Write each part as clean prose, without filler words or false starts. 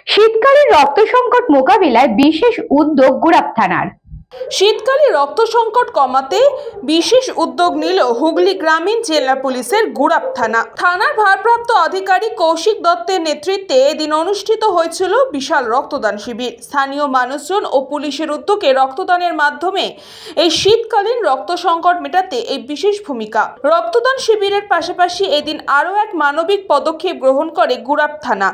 শীতকালে রক্ত সংকট মোকাবিলায় বিশেষ উদ্যোগ গুড়াপ থানার। শীতকালে রক্ত সংকট কমাতে বিশেষ উদ্যোগ নিল হুগলি গ্রামীণ জেলা পুলিশের গুড়াপ থানার ভারপ্রাপ্ত আধিকারিক কৌশিক দত্তের নেতৃত্বে এদিন অনুষ্ঠিত হয়েছিল বিশাল রক্তদান শিবির। স্থানীয় মানুষজন ও পুলিশের উদ্যোগে রক্তদানের মাধ্যমে এই শীতকালীন রক্ত সংকট মেটাতে এই বিশেষ ভূমিকা। রক্তদান শিবিরের পাশাপাশি এদিন আরও এক মানবিক পদক্ষেপ গ্রহণ করে গুড়াপ থানা।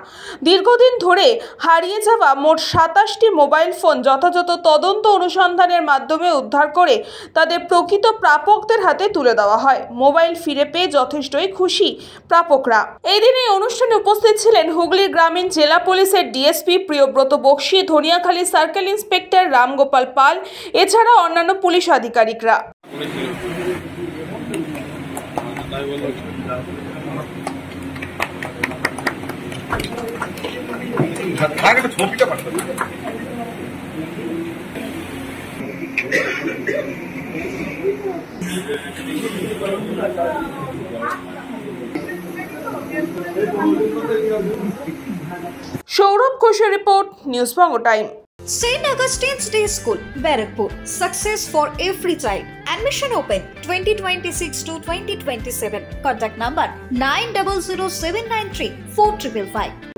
দীর্ঘদিন ধরে হারিয়ে যাওয়া মোট 27টি মোবাইল ফোন যথাযথ তদন্ত অনুসন্ধানের মাধ্যমে উদ্ধার করে তাদের প্রকৃত প্রাপকদের হাতে তুলে দেওয়া হয়। মোবাইল ফিরে পেয়ে যথেষ্টই খুশি প্রাপকরা। এই দিন এই অনুষ্ঠানে উপস্থিত ছিলেন হুগলি গ্রামীণ জেলা পুলিশের DSP Priyabrata Bakshi, Dhaniakhali circle inspector Ramgopal Pal, এছাড়া অন্যান্য পুলিশ আধিকারিকরা। সৌরভ ঘোষের report, news Banga time. St. Augustine's Day School, Barakpur. Success for every child. Admission open 2026 to 2027. Contact number 900793 4555.